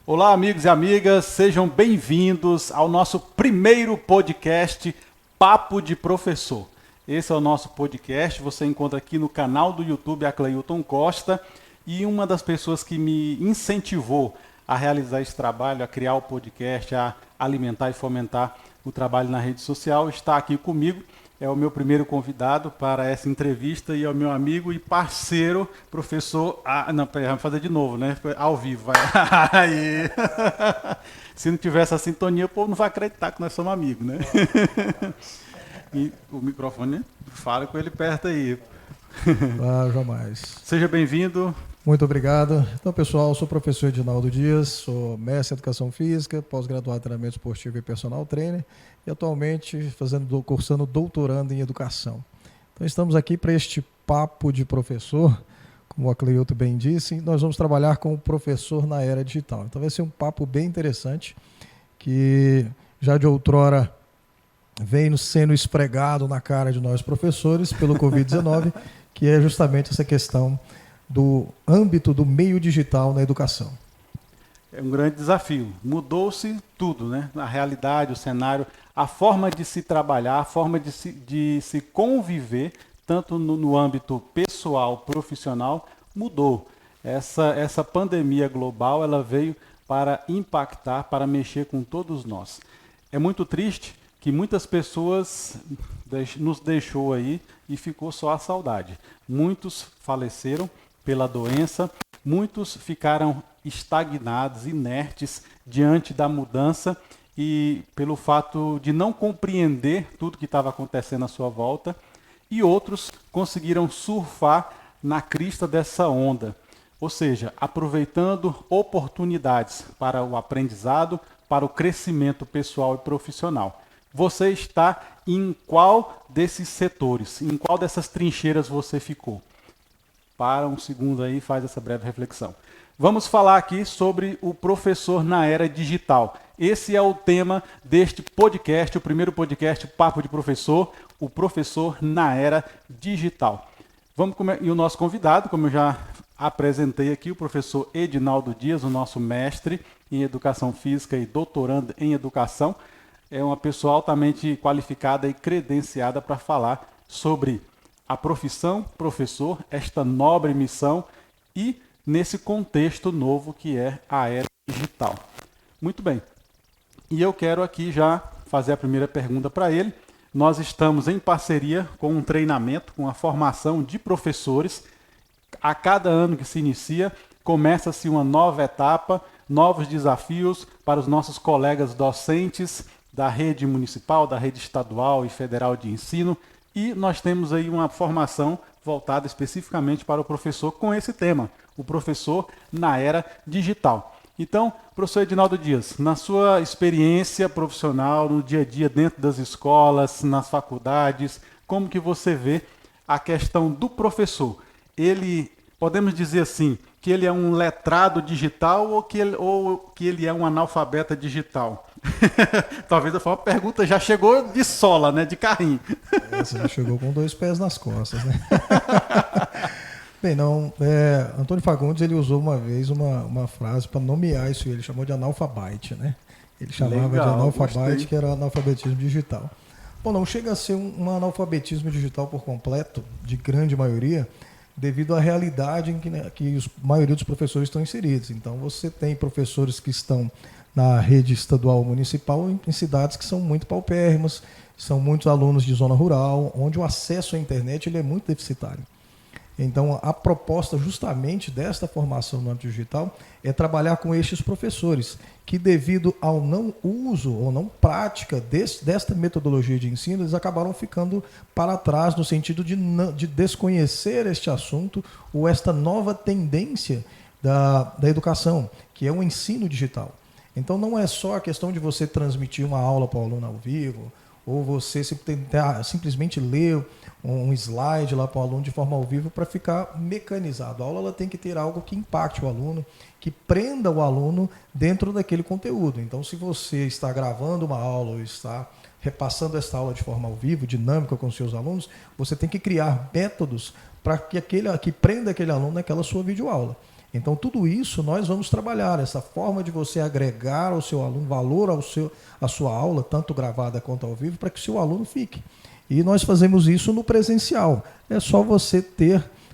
Olá, amigos e amigas, sejam bem-vindos ao nosso primeiro podcast Papo de Professor. Esse é o nosso podcast, você encontra aqui no canal do YouTube Acleilton Costa, e uma das pessoas que me incentivou a realizar esse trabalho, a criar o podcast, a alimentar e fomentar o trabalho na rede social, está aqui comigo. É o meu primeiro convidado para essa entrevista e é o meu amigo e parceiro, professor... não, peraí, vamos fazer de novo, né? Ao vivo, vai. Aí. Se não tiver essa sintonia, o povo não vai acreditar que nós somos amigos, né? E o microfone, fala com ele perto aí. Ah, jamais. Seja bem-vindo. Muito obrigado. Então, pessoal, eu sou o professor Edinaldo Dias, sou mestre em Educação Física, pós-graduado em Treinamento Esportivo e Personal Trainer e atualmente cursando doutorando em Educação. Então, estamos aqui para este papo de professor, como o Acleilton bem disse, nós vamos trabalhar com o professor na era digital. Então, vai ser um papo bem interessante, que já de outrora vem sendo esfregado na cara de nós professores pelo Covid-19, que é justamente essa questão do âmbito do meio digital na educação. É um grande desafio. Mudou-se tudo, né? A realidade, o cenário, a forma de se trabalhar, a forma de se conviver, tanto no âmbito pessoal, profissional, mudou. Essa pandemia global, ela veio para impactar, para mexer com todos nós. É muito triste que muitas pessoas nos deixou aí e ficou só a saudade. Muitos faleceram pela doença, muitos ficaram estagnados, inertes diante da mudança e pelo fato de não compreender tudo que estava acontecendo à sua volta, e outros conseguiram surfar na crista dessa onda, ou seja, aproveitando oportunidades para o aprendizado, para o crescimento pessoal e profissional. Você está em qual desses setores, em qual dessas trincheiras você ficou? Para um segundo aí e faz essa breve reflexão. Vamos falar aqui sobre o professor na era digital. Esse é o tema deste podcast, o primeiro podcast Papo de Professor, o professor na era digital. E o nosso convidado, como eu já apresentei aqui, o professor Edinaldo Dias, o nosso mestre em Educação Física e doutorando em Educação. É uma pessoa altamente qualificada e credenciada para falar sobre a profissão professor, esta nobre missão e nesse contexto novo que é a era digital. Muito bem. E eu quero aqui já fazer a primeira pergunta para ele. Nós estamos em parceria com um treinamento, com a formação de professores. A cada ano que se inicia, começa-se uma nova etapa, novos desafios para os nossos colegas docentes da rede municipal, da rede estadual e federal de ensino. E nós temos aí uma formação voltada especificamente para o professor com esse tema, o professor na era digital. Então, professor Edinaldo Dias, na sua experiência profissional, no dia a dia dentro das escolas, nas faculdades, como que você vê a questão do professor? Ele, podemos dizer assim, que ele é um letrado digital ou que ele é um analfabeta digital? Talvez a pergunta já chegou de sola, né? De carrinho. Você já chegou com 2 pés nas costas, né? Bem, Antônio Fagundes ele usou uma vez uma frase para nomear isso, ele chamou de analfabete, né? Ele chamava de analfabete, que era analfabetismo digital. Bom, não chega a ser um analfabetismo digital por completo, de grande maioria, devido à realidade em que a maioria dos professores estão inseridos. Então, você tem professores que estão na rede estadual ou municipal em cidades que são muito paupérrimas, são muitos alunos de zona rural, onde o acesso à internet ele é muito deficitário. Então, a proposta justamente desta formação no âmbito digital é trabalhar com estes professores, que devido ao não uso ou não prática desta metodologia de ensino, eles acabaram ficando para trás no sentido de desconhecer este assunto ou esta nova tendência da educação, que é o ensino digital. Então, não é só a questão de você transmitir uma aula para o aluno ao vivo, ou você simplesmente ler um slide lá para o aluno de forma ao vivo para ficar mecanizado. A aula ela tem que ter algo que impacte o aluno, que prenda o aluno dentro daquele conteúdo. Então, se você está gravando uma aula ou está repassando esta aula de forma ao vivo, dinâmica com os seus alunos, você tem que criar métodos para que prenda aquele aluno naquela sua videoaula. Então, tudo isso nós vamos trabalhar, essa forma de você agregar ao seu aluno valor à sua aula, tanto gravada quanto ao vivo, para que o seu aluno fique. E nós fazemos isso no presencial. É só você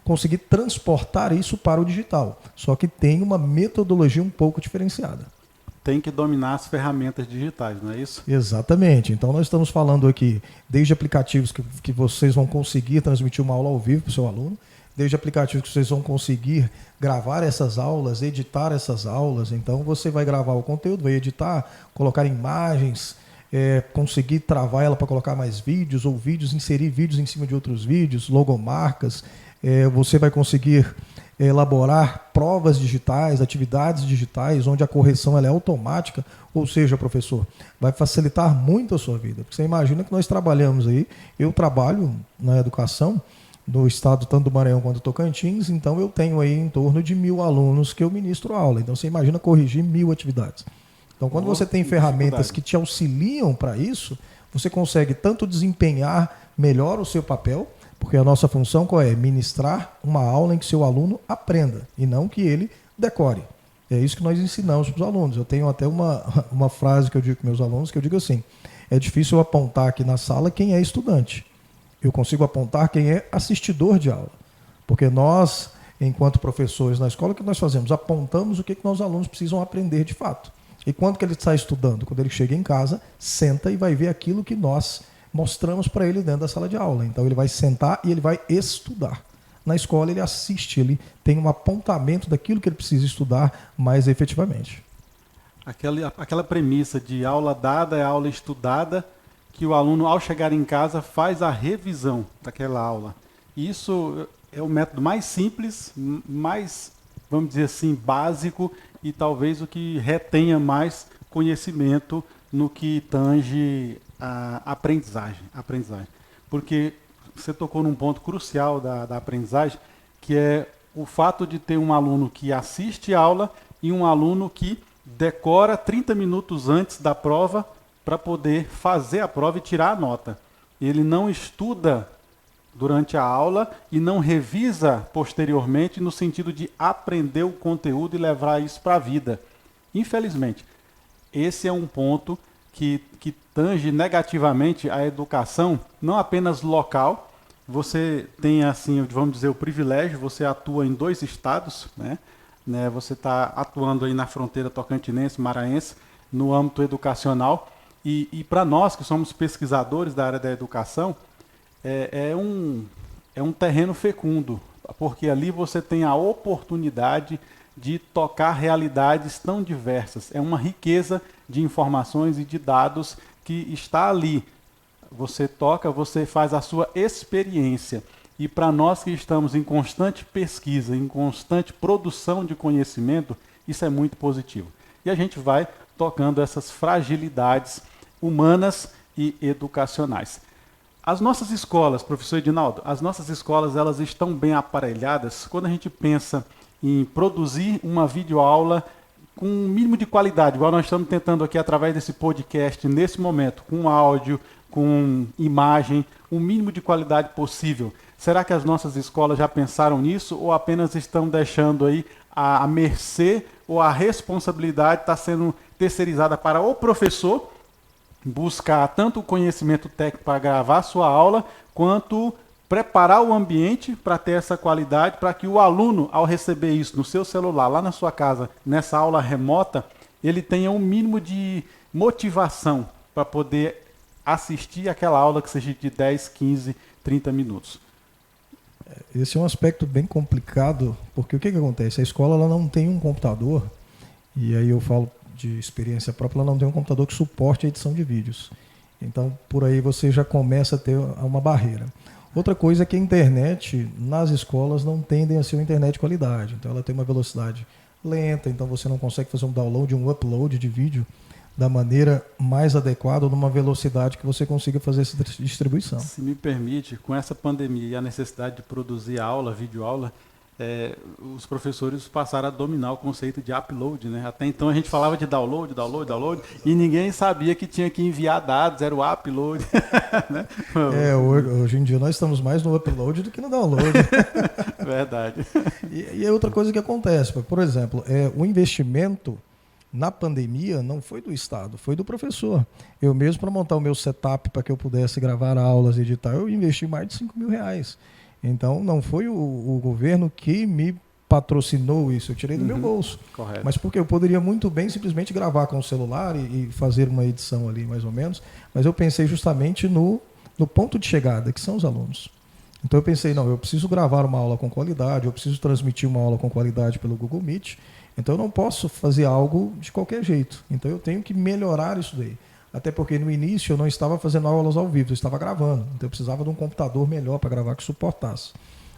conseguir transportar isso para o digital. Só que tem uma metodologia um pouco diferenciada. Tem que dominar as ferramentas digitais, não é isso? Exatamente. Então nós estamos falando aqui desde aplicativos que vocês vão conseguir transmitir uma aula ao vivo para o seu aluno, desde aplicativos que vocês vão conseguir gravar essas aulas, editar essas aulas. Então você vai gravar o conteúdo, vai editar, colocar imagens, conseguir travar ela para colocar mais vídeos, ou inserir vídeos em cima de outros vídeos, logomarcas. Você vai conseguir elaborar provas digitais, atividades digitais, onde a correção ela é automática, ou seja, professor, vai facilitar muito a sua vida. Porque você imagina que nós trabalhamos aí, eu trabalho na educação do estado tanto do Maranhão quanto do Tocantins, então eu tenho aí em torno de 1.000 alunos que eu ministro aula. Então você imagina corrigir 1.000 atividades. Então quando você tem ferramentas que te auxiliam para isso, você consegue tanto desempenhar melhor o seu papel, porque a nossa função qual é? Ministrar uma aula em que seu aluno aprenda e não que ele decore. É isso que nós ensinamos para os alunos. Eu tenho até uma frase que eu digo com meus alunos, que eu digo assim, é difícil eu apontar aqui na sala quem é estudante. Eu consigo apontar quem é assistidor de aula. Porque nós, enquanto professores na escola, o que nós fazemos? Apontamos o que nossos alunos precisam aprender de fato. E quando que ele está estudando? Quando ele chega em casa, senta e vai ver aquilo que nós mostramos para ele dentro da sala de aula. Então ele vai sentar e ele vai estudar. Na escola ele assiste, ele tem um apontamento daquilo que ele precisa estudar mais efetivamente. Aquela premissa de aula dada é aula estudada, que o aluno, ao chegar em casa, faz a revisão daquela aula. Isso é o método mais simples, mais, vamos dizer assim, básico e talvez o que retenha mais conhecimento no que tange a aprendizagem. Porque você tocou num ponto crucial da aprendizagem, que é o fato de ter um aluno que assiste a aula e um aluno que decora 30 minutos antes da prova para poder fazer a prova e tirar a nota. Ele não estuda durante a aula e não revisa posteriormente no sentido de aprender o conteúdo e levar isso para a vida. Infelizmente, esse é um ponto que tange negativamente a educação, não apenas local. Você tem, assim, vamos dizer, o privilégio, você atua em 2 estados, né? Você está atuando aí na fronteira tocantinense, maranhense, no âmbito educacional, e para nós que somos pesquisadores da área da educação, é um terreno fecundo, porque ali você tem a oportunidade de tocar realidades tão diversas. É uma riqueza de informações e de dados que está ali. Você toca, você faz a sua experiência. E para nós que estamos em constante pesquisa, em constante produção de conhecimento, isso é muito positivo. E a gente vai tocando essas fragilidades humanas e educacionais. As nossas escolas, professor Edinaldo, as nossas escolas elas estão bem aparelhadas quando a gente pensa em produzir uma videoaula com um mínimo de qualidade, igual nós estamos tentando aqui através desse podcast, nesse momento, com áudio, com imagem, o mínimo de qualidade possível. Será que as nossas escolas já pensaram nisso ou apenas estão deixando aí a mercê ou a responsabilidade está sendo terceirizada para o professor buscar tanto o conhecimento técnico para gravar a sua aula, quanto preparar o ambiente para ter essa qualidade, para que o aluno, ao receber isso no seu celular, lá na sua casa, nessa aula remota, ele tenha um mínimo de motivação para poder assistir aquela aula que seja de 10, 15, 30 minutos. Esse é um aspecto bem complicado, porque o que acontece? A escola ela não tem um computador, e aí eu falo de experiência própria, ela não tem um computador que suporte a edição de vídeos. Então, por aí você já começa a ter uma barreira. Outra coisa é que a internet nas escolas não tendem a ser uma internet de qualidade. Então, ela tem uma velocidade lenta, então você não consegue fazer um download, um upload de vídeo da maneira mais adequada ou numa velocidade que você consiga fazer essa distribuição. Se me permite, com essa pandemia e a necessidade de produzir aula, videoaula, os professores passaram a dominar o conceito de upload, né? Até então a gente falava de download, e ninguém sabia que tinha que enviar dados, era o upload. Né? Hoje em dia nós estamos mais no upload do que no download. Verdade. E é outra coisa que acontece. Por exemplo, o investimento na pandemia não foi do Estado, foi do professor. Eu mesmo, para montar o meu setup para que eu pudesse gravar aulas e editar, eu investi mais de R$ 5.000. Então, não foi o governo que me patrocinou isso, eu tirei do meu bolso. Correto. Mas porque eu poderia muito bem simplesmente gravar com o celular e fazer uma edição ali, mais ou menos, mas eu pensei justamente no ponto de chegada, que são os alunos. Então eu pensei, não, eu preciso gravar uma aula com qualidade, eu preciso transmitir uma aula com qualidade pelo Google Meet, então eu não posso fazer algo de qualquer jeito. Então eu tenho que melhorar isso daí. Até porque no início eu não estava fazendo aulas ao vivo, eu estava gravando. Então eu precisava de um computador melhor para gravar que suportasse.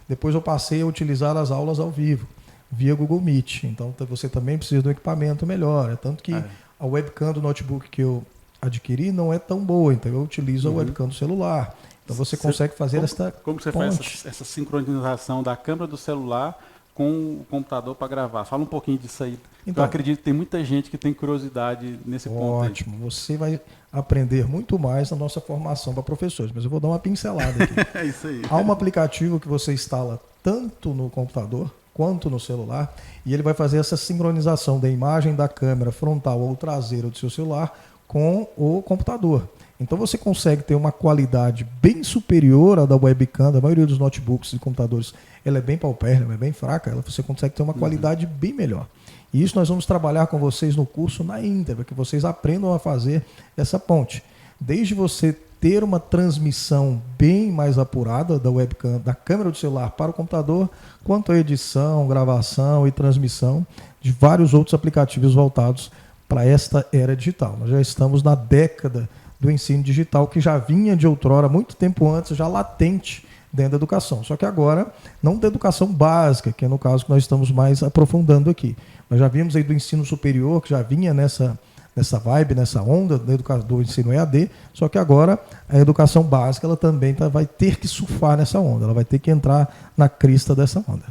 Depois eu passei a utilizar as aulas ao vivo, via Google Meet. Então você também precisa de um equipamento melhor. É tanto que a webcam do notebook que eu adquiri não é tão boa, então eu utilizo a webcam do celular. Então você consegue fazer como você ponte. faz essa sincronização da câmera do celular com o computador para gravar? Fala um pouquinho disso aí. Então, eu acredito que tem muita gente que tem curiosidade nesse ponto aí. Ótimo, você vai aprender muito mais na nossa formação para professores, mas eu vou dar uma pincelada aqui. É isso aí. Há um aplicativo que você instala tanto no computador quanto no celular e ele vai fazer essa sincronização da imagem da câmera frontal ou traseira do seu celular com o computador. Então você consegue ter uma qualidade bem superior à da webcam, da maioria dos notebooks e computadores. Ela é bem paupérrima, é bem fraca, você consegue ter uma qualidade bem melhor. E isso nós vamos trabalhar com vocês no curso na íntegra, que vocês aprendam a fazer essa ponte. Desde você ter uma transmissão bem mais apurada da webcam, da câmera do celular para o computador, quanto a edição, gravação e transmissão de vários outros aplicativos voltados para esta era digital. Nós já estamos na década do ensino digital, que já vinha de outrora, muito tempo antes, já latente dentro da educação. Só que agora, não da educação básica, que é no caso que nós estamos mais aprofundando aqui. Nós já vimos aí do ensino superior, que já vinha nessa vibe, nessa onda do ensino EAD, só que agora a educação básica ela também vai ter que surfar nessa onda, ela vai ter que entrar na crista dessa onda.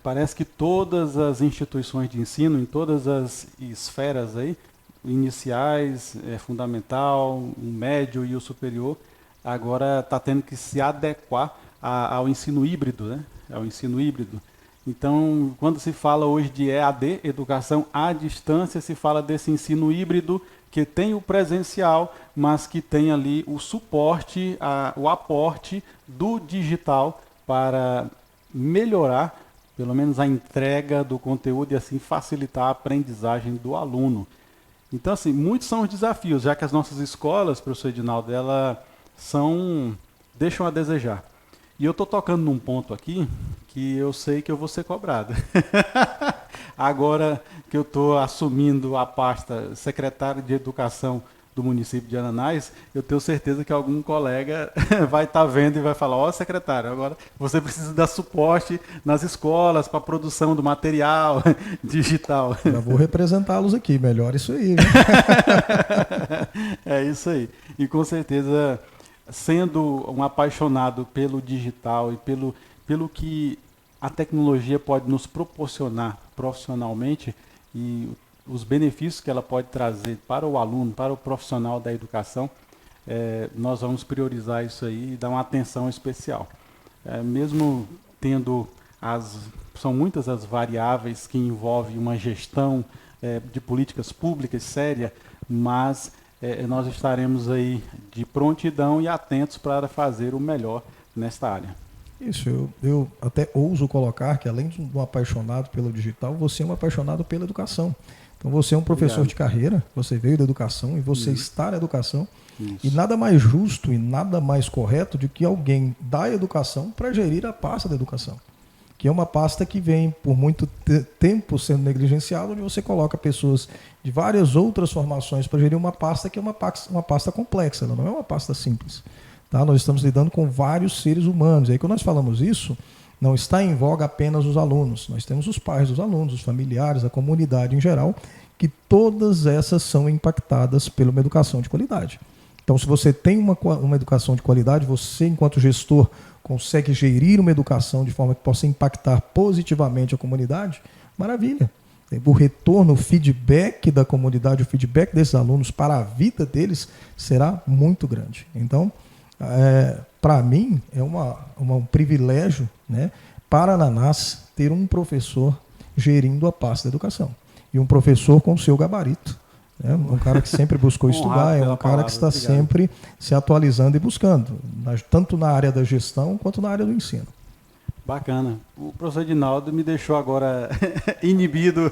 Parece que todas as instituições de ensino, em todas as esferas aí, iniciais, fundamental, o médio e o superior, agora está tendo que se adequar ao ensino híbrido, né? Ao ensino híbrido. Então, quando se fala hoje de EAD, educação à distância, se fala desse ensino híbrido que tem o presencial, mas que tem ali o suporte, o aporte do digital para melhorar, pelo menos, a entrega do conteúdo e assim facilitar a aprendizagem do aluno. Então, assim, muitos são os desafios, já que as nossas escolas, professor Edinaldo, elas deixam a desejar. E eu estou tocando num ponto aqui que eu sei que eu vou ser cobrado. Agora que eu estou assumindo a pasta secretário de Educação do município de Ananás, eu tenho certeza que algum colega vai estar vendo e vai falar, ó, secretário, agora você precisa dar suporte nas escolas para a produção do material digital. Já vou representá-los aqui, melhor isso aí. Né? É isso aí. E com certeza, sendo um apaixonado pelo digital e pelo que a tecnologia pode nos proporcionar profissionalmente e os benefícios que ela pode trazer para o aluno, para o profissional da educação, nós vamos priorizar isso aí e dar uma atenção especial. Mesmo tendo são muitas as variáveis que envolvem uma gestão de políticas públicas séria, mas nós estaremos aí de prontidão e atentos para fazer o melhor nesta área. Isso, eu até ouso colocar que além de um apaixonado pelo digital, você é um apaixonado pela educação. Então você é um professor de carreira, você veio da educação e você está na educação. Isso. E nada mais justo e nada mais correto do que alguém da educação para gerir a pasta da educação. Que é uma pasta que vem por muito tempo sendo negligenciada, onde você coloca pessoas de várias outras formações para gerir uma pasta que é uma pasta complexa, ela não é uma pasta simples. Tá? Nós estamos lidando com vários seres humanos. E aí quando nós falamos isso, não está em voga apenas os alunos. Nós temos os pais dos alunos, os familiares, a comunidade em geral, que todas essas são impactadas por uma educação de qualidade. Então, se você tem uma educação de qualidade, você, enquanto gestor, consegue gerir uma educação de forma que possa impactar positivamente a comunidade, maravilha. O retorno, o feedback da comunidade, o feedback desses alunos para a vida deles será muito grande. Então, para mim, é um privilégio, né, para Ananás ter um professor gerindo a pasta da educação. E um professor com o seu gabarito. Né? Um cara que sempre buscou estudar, é um cara que está sempre se atualizando e buscando, tanto na área da gestão quanto na área do ensino. Bacana. O professor Edinaldo me deixou agora inibido,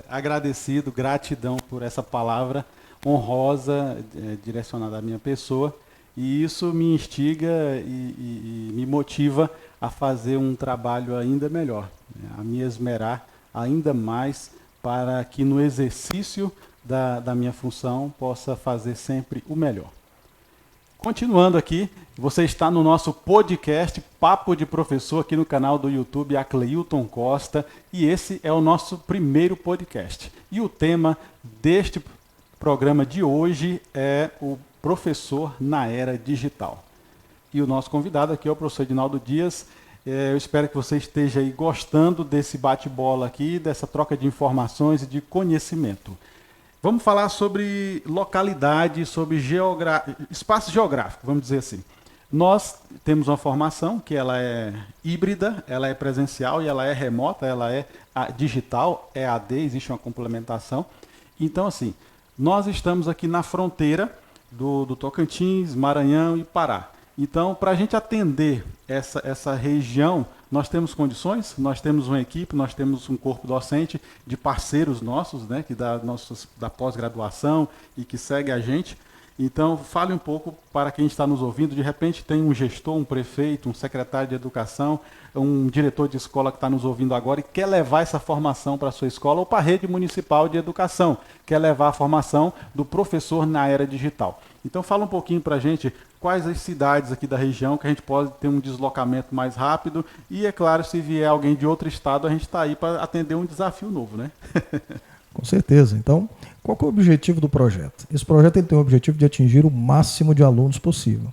agradecido, gratidão por essa palavra honrosa direcionada à minha pessoa. E isso me instiga e me motiva a fazer um trabalho ainda melhor, né? A me esmerar ainda mais para que no exercício da minha função possa fazer sempre o melhor. Continuando aqui, você está no nosso podcast Papo de Professor aqui no canal do YouTube Acleilton Costa, e esse é o nosso primeiro podcast. E o tema deste programa de hoje é o professor na era digital. E o nosso convidado aqui é o professor Edinaldo Dias. Eu espero que você esteja aí gostando desse bate-bola aqui, dessa troca de informações e de conhecimento. Vamos falar sobre localidade, sobre espaço geográfico, vamos dizer assim. Nós temos uma formação que ela é híbrida, ela é presencial e ela é remota, ela é digital, EAD, existe uma complementação. Então, assim, nós estamos aqui na fronteira do Tocantins, Maranhão e Pará. Então, para a gente atender essa região, nós temos condições, nós temos uma equipe, nós temos um corpo docente de parceiros nossos, né, que da pós-graduação e que segue a gente. Então, fale um pouco para quem está nos ouvindo. De repente tem um gestor, um prefeito, um secretário de educação, um diretor de escola que está nos ouvindo agora e quer levar essa formação para a sua escola ou para a rede municipal de educação, quer levar a formação do professor na era digital. Então, fala um pouquinho para a gente quais as cidades aqui da região que a gente pode ter um deslocamento mais rápido e, é claro, se vier alguém de outro estado, a gente está aí para atender um desafio novo, né? Com certeza. Então, qual que é o objetivo do projeto? Esse projeto ele tem o objetivo de atingir o máximo de alunos possível.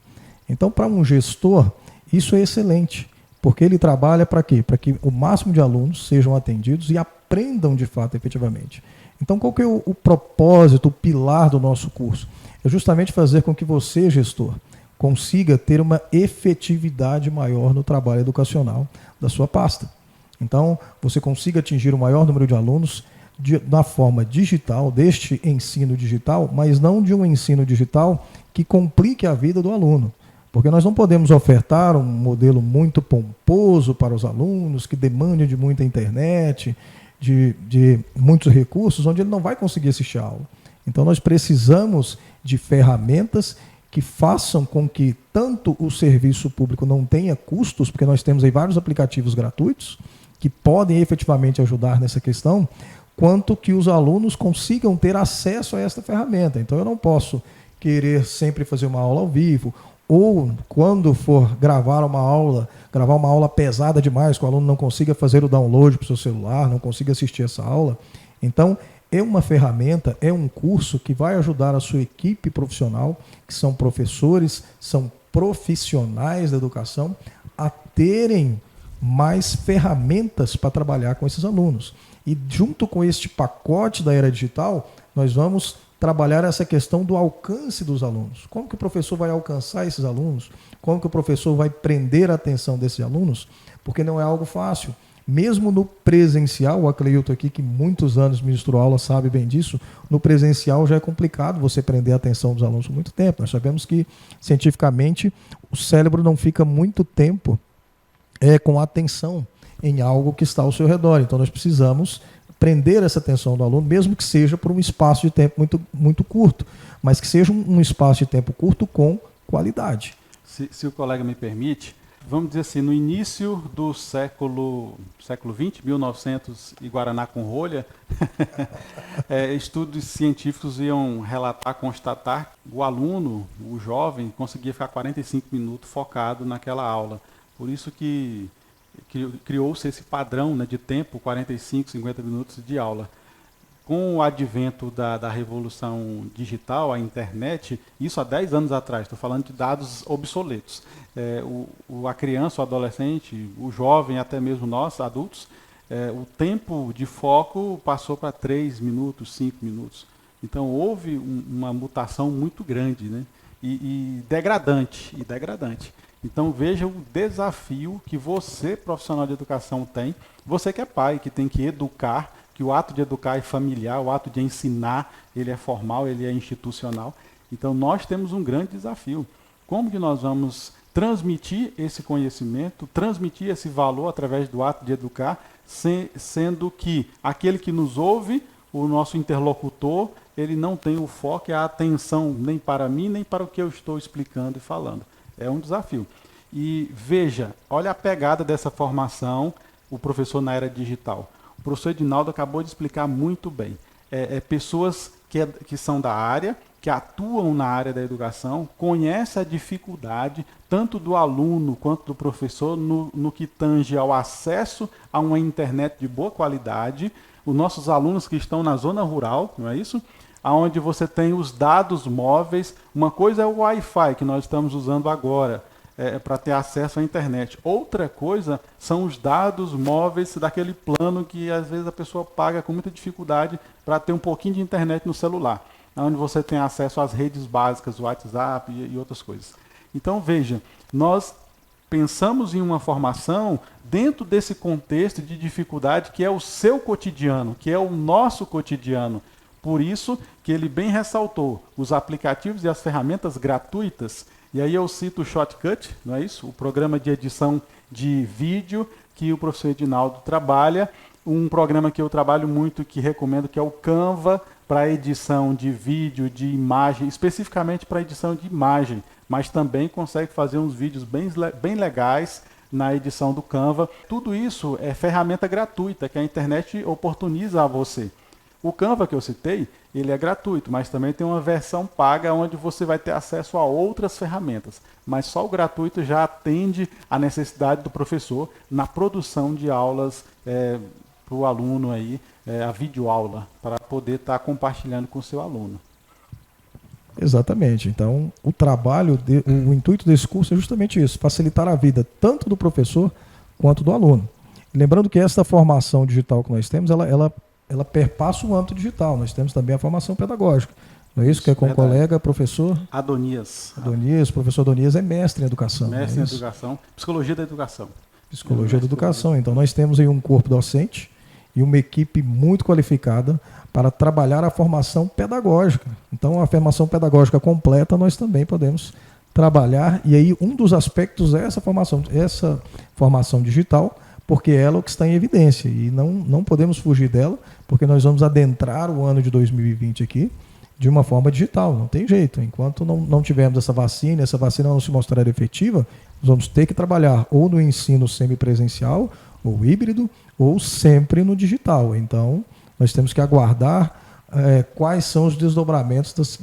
Então, para um gestor, isso é excelente, porque ele trabalha para quê? Para que o máximo de alunos sejam atendidos e aprendam de fato, efetivamente. Então, qual que é o propósito, o pilar do nosso curso? É justamente fazer com que você, gestor, consiga ter uma efetividade maior no trabalho educacional da sua pasta. Então, você consiga atingir o maior número de alunos da forma digital, deste ensino digital, mas não de um ensino digital que complique a vida do aluno. Porque nós não podemos ofertar um modelo muito pomposo para os alunos, que demande de muita internet, de muitos recursos, onde ele não vai conseguir assistir a aula. Então nós precisamos de ferramentas que façam com que tanto o serviço público não tenha custos, porque nós temos aí vários aplicativos gratuitos que podem efetivamente ajudar nessa questão, quanto que os alunos consigam ter acesso a esta ferramenta. Então eu não posso querer sempre fazer uma aula ao vivo, ou quando for gravar uma aula pesada demais, que o aluno não consiga fazer o download para o seu celular, não consiga assistir essa aula. Então, é uma ferramenta, é um curso que vai ajudar a sua equipe profissional, que são professores, são profissionais da educação, a terem mais ferramentas para trabalhar com esses alunos. E junto com este pacote da era digital, nós vamos trabalhar essa questão do alcance dos alunos. Como que o professor vai alcançar esses alunos? Como que o professor vai prender a atenção desses alunos? Porque não é algo fácil. Mesmo no presencial, o Acleilton aqui, que muitos anos ministrou aula, sabe bem disso, no presencial já é complicado você prender a atenção dos alunos por muito tempo. Nós sabemos que, cientificamente, o cérebro não fica muito tempo com atenção em algo que está ao seu redor. Então, nós precisamos prender essa atenção do aluno, mesmo que seja por um espaço de tempo muito, muito curto, mas que seja um espaço de tempo curto com qualidade. Se o colega me permite, vamos dizer assim, no início do século XX, 1900 e Guaraná com rolha, estudos científicos iam relatar, constatar, o aluno, o jovem, conseguia ficar 45 minutos focado naquela aula. Por isso que criou-se esse padrão, né, de tempo, 45, 50 minutos de aula. Com o advento da revolução digital, a internet, isso há 10 anos atrás, estou falando de dados obsoletos. A criança, o adolescente, o jovem, até mesmo nós, adultos, o tempo de foco passou para 3 minutos, 5 minutos. Então houve uma mutação muito grande, né, e degradante. Então veja o desafio que você, profissional de educação, tem. Você que é pai, que tem que educar, que o ato de educar é familiar, o ato de ensinar, ele é formal, ele é institucional. Então nós temos um grande desafio. Como que nós vamos transmitir esse conhecimento, transmitir esse valor através do ato de educar, sendo que aquele que nos ouve, o nosso interlocutor, ele não tem o foco e a atenção nem para mim, nem para o que eu estou explicando e falando. É um desafio. E veja, olha a pegada dessa formação, o professor na era digital. O professor Edinaldo acabou de explicar muito bem. Pessoas que são da área, que atuam na área da educação, conhecem a dificuldade tanto do aluno quanto do professor no que tange ao acesso a uma internet de boa qualidade. Os nossos alunos que estão na zona rural, não é isso? Onde você tem os dados móveis. Uma coisa é o Wi-Fi que nós estamos usando agora para ter acesso à internet. Outra coisa são os dados móveis daquele plano que às vezes a pessoa paga com muita dificuldade para ter um pouquinho de internet no celular, onde você tem acesso às redes básicas, o WhatsApp e outras coisas. Então veja, nós pensamos em uma formação dentro desse contexto de dificuldade que é o seu cotidiano, que é o nosso cotidiano. Por isso que ele bem ressaltou os aplicativos e as ferramentas gratuitas. E aí eu cito o Shotcut, não é isso? O programa de edição de vídeo que o professor Edinaldo trabalha. Um programa que eu trabalho muito, que recomendo, que é o Canva, para edição de vídeo, de imagem, especificamente para edição de imagem, mas também consegue fazer uns vídeos bem legais na edição do Canva. Tudo isso é ferramenta gratuita que a internet oportuniza a você. O Canva que eu citei, ele é gratuito, mas também tem uma versão paga onde você vai ter acesso a outras ferramentas. Mas só o gratuito já atende à necessidade do professor na produção de aulas para o aluno aí, a videoaula, para poder estar compartilhando com o seu aluno. Exatamente. Então, o intuito desse curso é justamente isso, facilitar a vida tanto do professor quanto do aluno. Lembrando que essa formação digital que nós temos, ela perpassa o âmbito digital. Nós temos também a formação pedagógica. Não é isso? Que é com o colega, professor Adonias. O professor Adonias é mestre em educação. Mestre em educação, psicologia da educação. Psicologia da educação. Então nós temos aí um corpo docente e uma equipe muito qualificada para trabalhar a formação pedagógica. Então a formação pedagógica completa nós também podemos trabalhar. E aí um dos aspectos é essa formação digital, porque ela é o que está em evidência e não podemos fugir dela, porque nós vamos adentrar o ano de 2020 aqui de uma forma digital, não tem jeito. Enquanto não tivermos essa vacina não se mostrar efetiva, nós vamos ter que trabalhar ou no ensino semipresencial, ou híbrido, ou sempre no digital. Então, nós temos que aguardar quais são os desdobramentos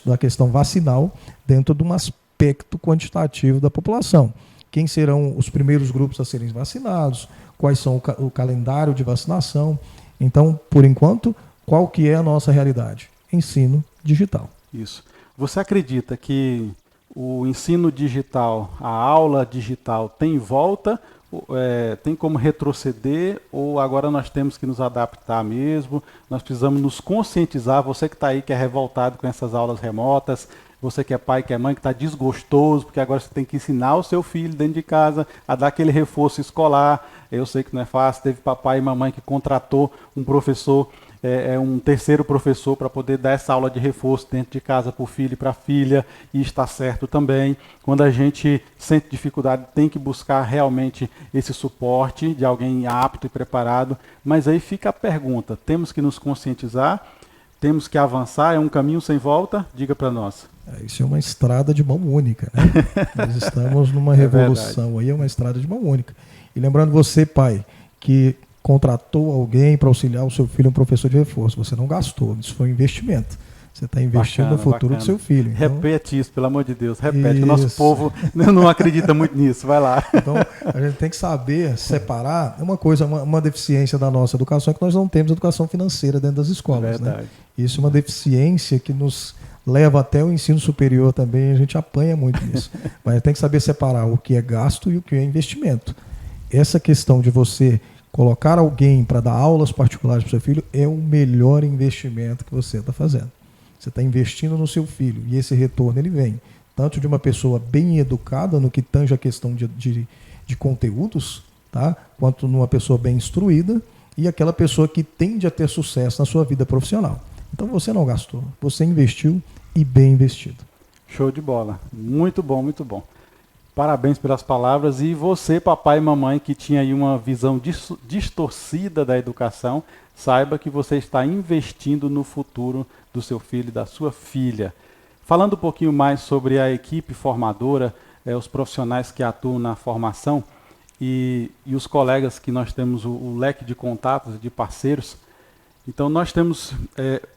da questão vacinal dentro de um aspecto quantitativo da população. Quem serão os primeiros grupos a serem vacinados, quais são o calendário de vacinação. Então, por enquanto, qual que é a nossa realidade? Ensino digital. Isso. Você acredita que o ensino digital, a aula digital tem volta, tem como retroceder ou agora nós temos que nos adaptar mesmo? Nós precisamos nos conscientizar, você que está aí, que é revoltado com essas aulas remotas, você que é pai, que é mãe, que está desgostoso, porque agora você tem que ensinar o seu filho dentro de casa a dar aquele reforço escolar. Eu sei que não é fácil, teve papai e mamãe que contratou um professor, um terceiro professor para poder dar essa aula de reforço dentro de casa para o filho e para a filha, e está certo também. Quando a gente sente dificuldade, tem que buscar realmente esse suporte de alguém apto e preparado. Mas aí fica a pergunta, temos que nos conscientizar, temos que avançar, é um caminho sem volta? Diga para nós. Isso é uma estrada de mão única, né? Nós estamos numa revolução aí, é uma estrada de mão única. E lembrando você, pai, que contratou alguém para auxiliar o seu filho, um professor de reforço, você não gastou, isso foi um investimento. Você está investindo no futuro do seu filho. Então, repete isso, pelo amor de Deus, repete, que o nosso povo não acredita muito nisso, vai lá. Então, a gente tem que saber separar uma coisa, uma deficiência da nossa educação, é que nós não temos educação financeira dentro das escolas. Né? Isso é uma deficiência que nos leva até o ensino superior também, a gente apanha muito nisso. Mas tem que saber separar o que é gasto e o que é investimento. Essa questão de você colocar alguém para dar aulas particulares para o seu filho é o melhor investimento que você está fazendo. Você está investindo no seu filho e esse retorno ele vem tanto de uma pessoa bem educada no que tange a questão de conteúdos, tá? Quanto numa pessoa bem instruída e aquela pessoa que tende a ter sucesso na sua vida profissional. Então você não gastou, você investiu e bem investido. Show de bola. Muito bom, muito bom. Parabéns pelas palavras. E você, papai e mamãe, que tinha aí uma visão distorcida da educação, saiba que você está investindo no futuro do seu filho e da sua filha. Falando um pouquinho mais sobre a equipe formadora, os profissionais que atuam na formação e os colegas que nós temos o leque de contatos e de parceiros. Então nós temos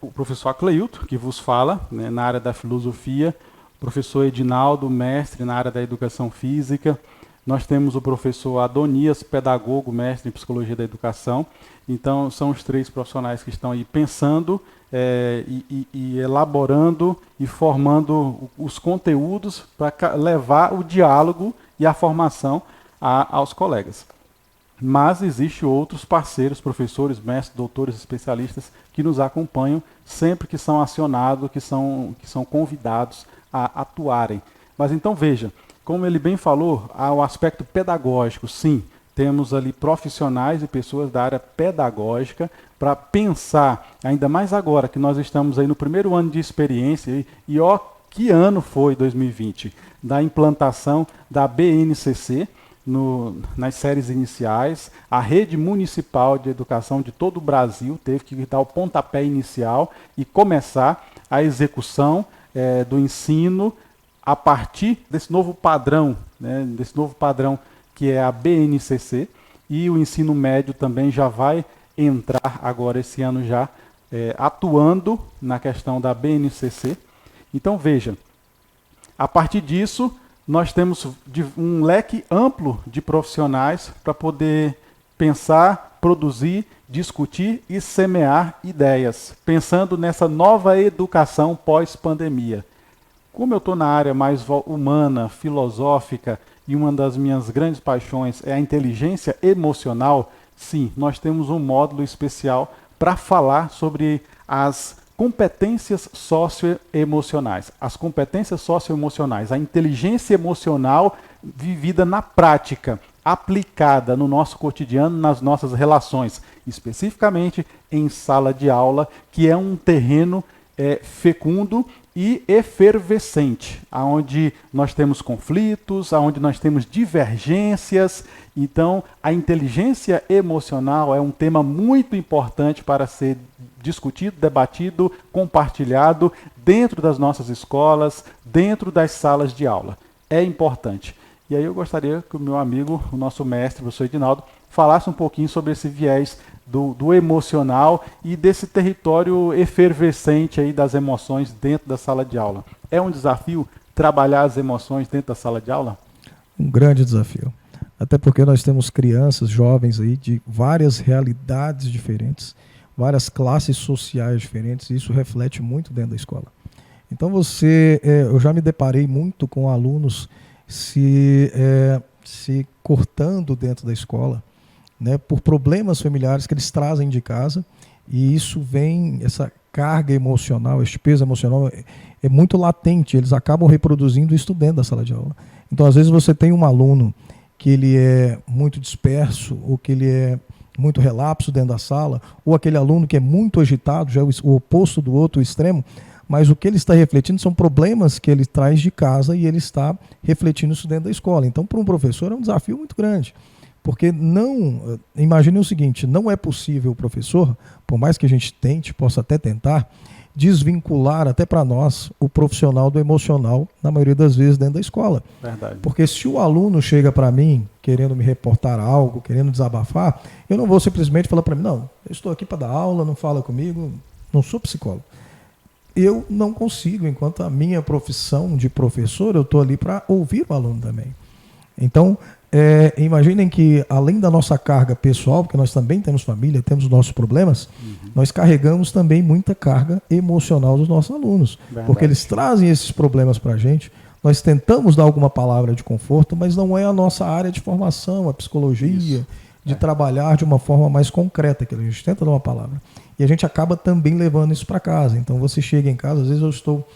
o professor Cleilton, que vos fala, né, na área da filosofia, o professor Edinaldo, mestre na área da educação física. Nós temos o professor Adonias, pedagogo, mestre em psicologia da educação. Então são os 3 profissionais que estão aí pensando e elaborando e formando os conteúdos para levar o diálogo e a formação aos colegas. Mas existem outros parceiros, professores, mestres, doutores, especialistas que nos acompanham sempre que são acionados, que são convidados a atuarem. Mas então veja, como ele bem falou, há o aspecto pedagógico, sim. Temos ali profissionais e pessoas da área pedagógica para pensar, ainda mais agora que nós estamos aí no primeiro ano de experiência, e ó, que ano foi 2020, da implantação da BNCC, nas séries iniciais. A rede municipal de educação de todo o Brasil teve que dar o pontapé inicial e começar a execução do ensino a partir desse novo padrão, né, que é a BNCC, e o ensino médio também já vai entrar agora esse ano já atuando na questão da BNCC. Então veja, a partir disso nós temos um leque amplo de profissionais para poder pensar, produzir, discutir e semear ideias, pensando nessa nova educação pós-pandemia. Como eu estou na área mais humana, filosófica, e uma das minhas grandes paixões é a inteligência emocional, sim, nós temos um módulo especial para falar sobre as competências socioemocionais. As competências socioemocionais, a inteligência emocional vivida na prática, aplicada no nosso cotidiano, nas nossas relações, especificamente em sala de aula, que é um terreno fecundo e efervescente, onde nós temos conflitos, onde nós temos divergências. Então, a inteligência emocional é um tema muito importante para ser discutido, debatido, compartilhado dentro das nossas escolas, dentro das salas de aula. É importante. E aí eu gostaria que o meu amigo, o nosso mestre, o professor Edinaldo, falasse um pouquinho sobre esse viés do emocional e desse território efervescente aí das emoções dentro da sala de aula. É um desafio trabalhar as emoções dentro da sala de aula? Um grande desafio. Até porque nós temos crianças, jovens aí de várias realidades diferentes, várias classes sociais diferentes, e isso reflete muito dentro da escola. Então eu já me deparei muito com alunos se cortando dentro da escola, né, por problemas familiares que eles trazem de casa, e isso vem, essa carga emocional, esse peso emocional é muito latente, eles acabam reproduzindo isso dentro da sala de aula. Então, às vezes você tem um aluno que ele é muito disperso, ou que ele é muito relapso dentro da sala, ou aquele aluno que é muito agitado, já é o oposto do outro extremo, mas o que ele está refletindo são problemas que ele traz de casa e ele está refletindo isso dentro da escola. Então, para um professor é um desafio muito grande. Porque imagine o seguinte, não é possível o professor, por mais que a gente tente, possa até tentar, desvincular até para nós o profissional do emocional, na maioria das vezes dentro da escola. Verdade. Porque se o aluno chega para mim querendo me reportar algo, querendo desabafar, eu não vou simplesmente falar para mim, não, eu estou aqui para dar aula, não fala comigo, não sou psicólogo. Eu não consigo, enquanto a minha profissão de professor, eu estou ali para ouvir o aluno também. Então, imaginem que além da nossa carga pessoal, porque nós também temos família, temos os nossos problemas, nós carregamos também muita carga emocional dos nossos alunos. Verdade. Porque eles trazem esses problemas para a gente, nós tentamos dar alguma palavra de conforto, mas não é a nossa área de formação, a psicologia, de trabalhar de uma forma mais concreta, que a gente tenta dar uma palavra. E a gente acaba também levando isso para casa. Então você chega em casa, às vezes eu estou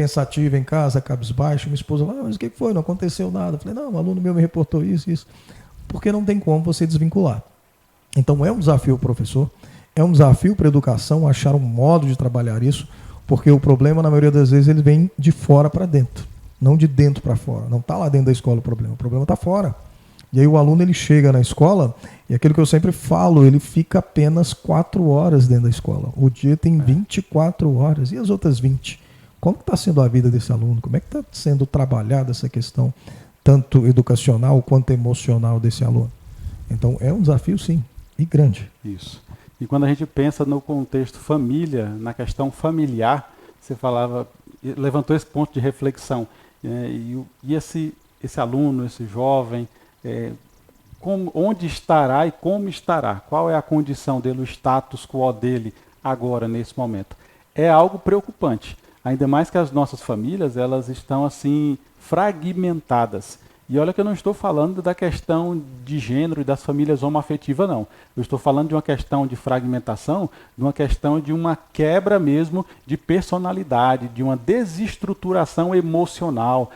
pensativo em casa, cabisbaixo, minha esposa lá, mas o que foi? Não aconteceu nada. Eu falei, não, um aluno meu me reportou isso. Porque não tem como você desvincular. Então é um desafio para o professor, é um desafio para a educação achar um modo de trabalhar isso, porque o problema, na maioria das vezes, ele vem de fora para dentro, não de dentro para fora. Não está lá dentro da escola o problema está fora. E aí o aluno ele chega na escola, e aquilo que eu sempre falo, ele fica apenas 4 horas dentro da escola. O dia tem 24 horas, e as outras 20? Como está sendo a vida desse aluno? Como é que está sendo trabalhada essa questão, tanto educacional quanto emocional desse aluno? Então é um desafio, sim, e grande. Isso. E quando a gente pensa no contexto família, na questão familiar, você levantou esse ponto de reflexão. E esse aluno, esse jovem, onde estará e como estará? Qual é a condição dele, o status quo dele agora, nesse momento? É algo preocupante. Ainda mais que as nossas famílias, elas estão assim fragmentadas. E olha que eu não estou falando da questão de gênero e das famílias homoafetivas, não. Eu estou falando de uma questão de fragmentação, de uma questão de uma quebra mesmo de personalidade, de uma desestruturação emocional,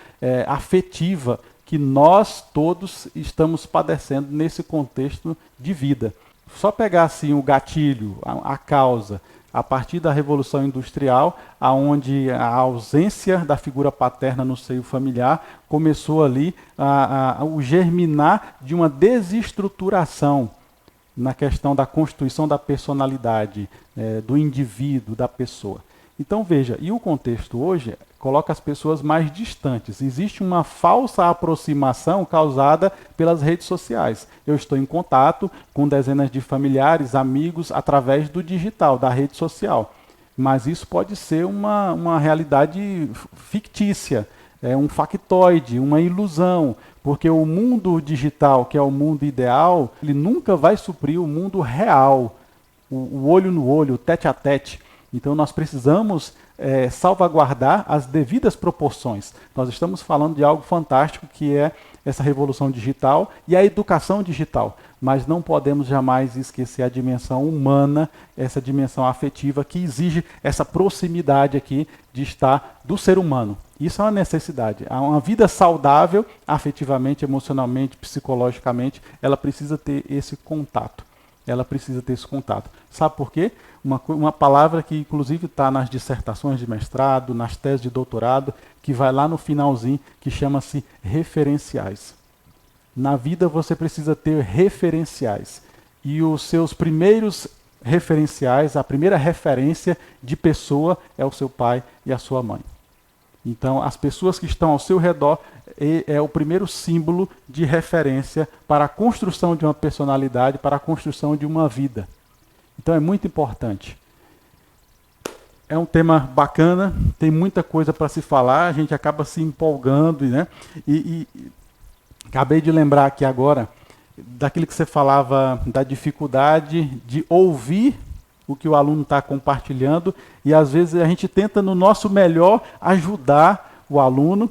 afetiva, que nós todos estamos padecendo nesse contexto de vida. Só pegar assim o gatilho, a causa, a partir da Revolução Industrial, onde a ausência da figura paterna no seio familiar começou ali o germinar de uma desestruturação na questão da constituição da personalidade, do indivíduo, da pessoa. Então veja, e o contexto hoje coloca as pessoas mais distantes. Existe uma falsa aproximação causada pelas redes sociais. Eu estou em contato com dezenas de familiares, amigos, através do digital, da rede social. Mas isso pode ser uma realidade fictícia, um factoide, uma ilusão, porque o mundo digital, que é o mundo ideal, ele nunca vai suprir o mundo real, o olho no olho, o tete a tete. Então nós precisamos salvaguardar as devidas proporções. Nós estamos falando de algo fantástico que é essa revolução digital e a educação digital, mas não podemos jamais esquecer a dimensão humana, essa dimensão afetiva que exige essa proximidade aqui de estar do ser humano. Isso é uma necessidade. Uma vida saudável, afetivamente, emocionalmente, psicologicamente, ela precisa ter esse contato. Ela precisa ter esse contato. Sabe por quê? Uma palavra que inclusive está nas dissertações de mestrado, nas teses de doutorado, que vai lá no finalzinho, que chama-se referenciais. Na vida você precisa ter referenciais. E os seus primeiros referenciais, a primeira referência de pessoa é o seu pai e a sua mãe. Então, as pessoas que estão ao seu redor é o primeiro símbolo de referência para a construção de uma personalidade, para a construção de uma vida. Então, é muito importante. É um tema bacana, tem muita coisa para se falar, a gente acaba se empolgando, né? E acabei de lembrar aqui agora daquilo que você falava, da dificuldade de ouvir o que o aluno está compartilhando, e às vezes a gente tenta no nosso melhor ajudar o aluno,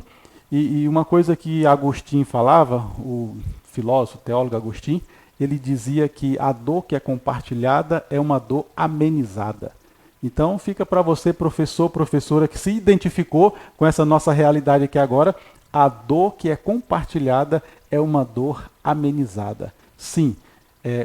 e uma coisa que Agostinho falava, o filósofo, teólogo Agostinho, ele dizia que a dor que é compartilhada é uma dor amenizada. Então fica para você, professor, professora, que se identificou com essa nossa realidade aqui agora, a dor que é compartilhada é uma dor amenizada. Sim,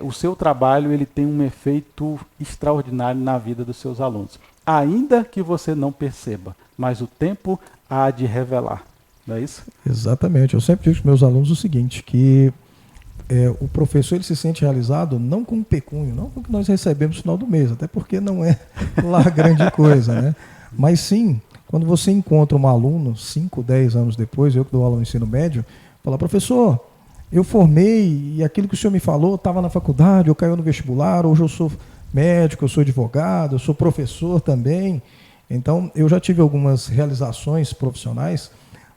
o seu trabalho ele tem um efeito extraordinário na vida dos seus alunos. Ainda que você não perceba, mas o tempo há de revelar. Não é isso? Exatamente. Eu sempre digo para os meus alunos o seguinte, que o professor ele se sente realizado não com pecúnio, não com o que nós recebemos no final do mês, até porque não é lá grande coisa, né? Mas sim, quando você encontra um aluno, 5, 10 anos depois, eu que dou aula no ensino médio, fala, professor, eu formei e aquilo que o senhor me falou, estava na faculdade, eu caí no vestibular, hoje eu sou médico, eu sou advogado, eu sou professor também. Então, eu já tive algumas realizações profissionais,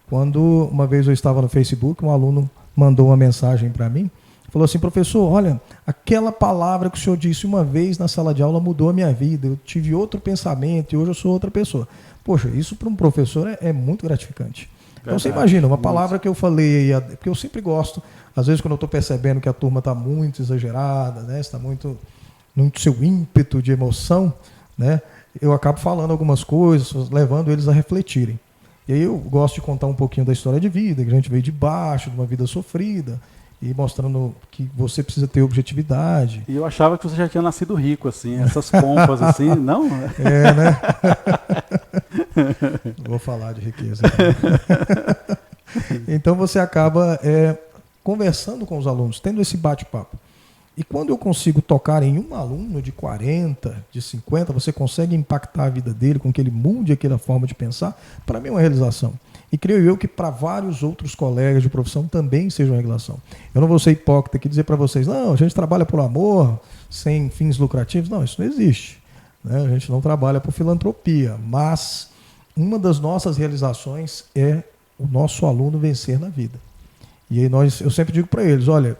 quando uma vez eu estava no Facebook, um aluno mandou uma mensagem para mim, falou assim, professor, olha, aquela palavra que o senhor disse uma vez na sala de aula mudou a minha vida, eu tive outro pensamento e hoje eu sou outra pessoa. Poxa, isso para um professor é muito gratificante. Então você imagina, uma palavra que eu falei, porque eu sempre gosto, às vezes quando eu estou percebendo que a turma está muito exagerada, né, está muito seu ímpeto de emoção, né, eu acabo falando algumas coisas, levando eles a refletirem. E aí eu gosto de contar um pouquinho da história de vida, que a gente veio de baixo, de uma vida sofrida, e mostrando que você precisa ter objetividade. E eu achava que você já tinha nascido rico, assim, essas pompas, assim, não? É, né? Vou falar de riqueza. Então você acaba conversando com os alunos, tendo esse bate-papo. E quando eu consigo tocar em um aluno de 40, de 50, você consegue impactar a vida dele com que ele mude aquela forma de pensar, para mim é uma realização. E creio eu que para vários outros colegas de profissão também seja uma realização. Eu não vou ser hipócrita aqui e dizer para vocês, não, a gente trabalha por amor, sem fins lucrativos. Não, isso não existe. Né? A gente não trabalha por filantropia, mas uma das nossas realizações é o nosso aluno vencer na vida. E aí eu sempre digo para eles, olha,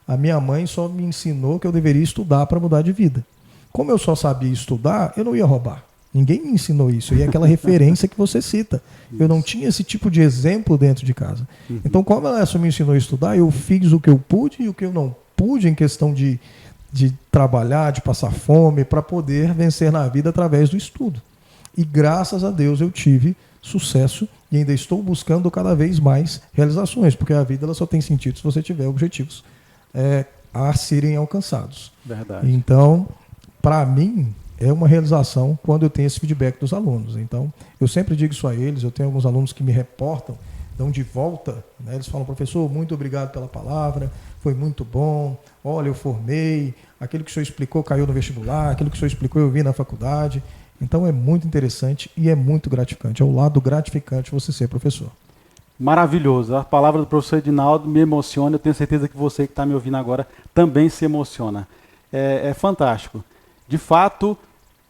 a minha mãe só me ensinou que eu deveria estudar para mudar de vida. Como eu só sabia estudar, eu não ia roubar. Ninguém me ensinou isso. E é aquela referência que você cita. Eu não tinha esse tipo de exemplo dentro de casa. Então, como ela só me ensinou a estudar, eu fiz o que eu pude e o que eu não pude em questão de trabalhar, de passar fome, para poder vencer na vida através do estudo. E graças a Deus eu tive sucesso e ainda estou buscando cada vez mais realizações, porque a vida ela só tem sentido se você tiver objetivos a serem alcançados. Verdade. Então, para mim, é uma realização quando eu tenho esse feedback dos alunos. Então, eu sempre digo isso a eles, eu tenho alguns alunos que me reportam, dão de volta, né? Eles falam, professor, muito obrigado pela palavra, foi muito bom, olha, eu formei, aquilo que o senhor explicou caiu no vestibular, aquilo que o senhor explicou eu vi na faculdade. Então, é muito interessante e é muito gratificante. É o lado gratificante você ser professor. Maravilhoso. A palavra do professor Edinaldo me emociona. Eu tenho certeza que você que está me ouvindo agora também se emociona. É fantástico. De fato,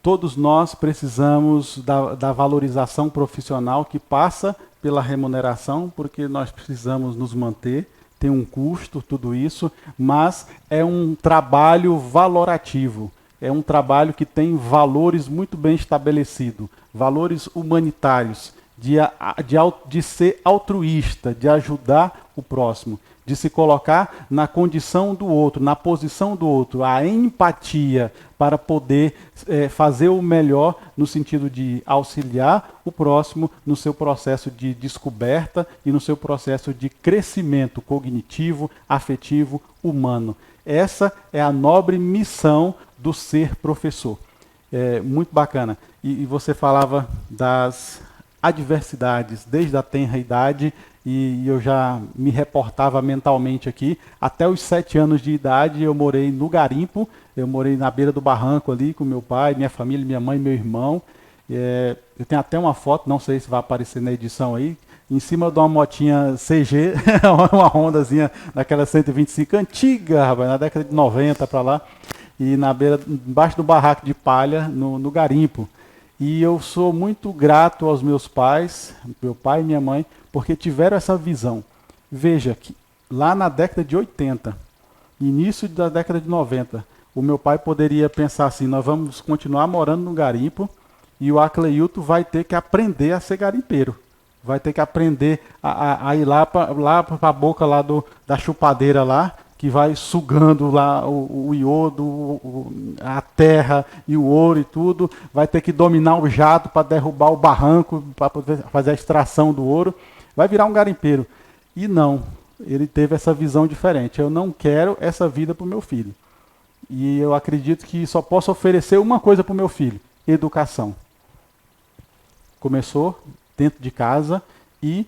todos nós precisamos da valorização profissional que passa pela remuneração, porque nós precisamos nos manter, tem um custo, tudo isso, mas é um trabalho valorativo. É um trabalho que tem valores muito bem estabelecidos, valores humanitários, de ser altruísta, de ajudar o próximo, de se colocar na condição do outro, na posição do outro, a empatia para poder fazer o melhor no sentido de auxiliar o próximo no seu processo de descoberta e no seu processo de crescimento cognitivo, afetivo, humano. Essa é a nobre missão do ser professor. Muito bacana. E você falava das adversidades desde a tenra idade, e eu já me reportava mentalmente aqui. Até os 7 anos de idade eu morei no garimpo, eu morei na beira do barranco ali com meu pai, minha família, minha mãe e meu irmão. Eu tenho até uma foto, não sei se vai aparecer na edição aí, em cima de uma motinha CG, uma Hondazinha daquela 125 antiga, rapaz, na década de 90 para lá, e embaixo do barraco de palha, no garimpo. E eu sou muito grato aos meus pais, meu pai e minha mãe, porque tiveram essa visão. Veja, que lá na década de 80, início da década de 90, o meu pai poderia pensar assim, nós vamos continuar morando no garimpo e o Acleilton vai ter que aprender a ser garimpeiro. Vai ter que aprender a ir lá para a boca lá da chupadeira lá, que vai sugando lá o iodo, a terra e o ouro e tudo, vai ter que dominar o jato para derrubar o barranco, para poder fazer a extração do ouro, vai virar um garimpeiro. E não, ele teve essa visão diferente. Eu não quero essa vida para o meu filho. E eu acredito que só posso oferecer uma coisa para o meu filho, educação. Começou dentro de casa e,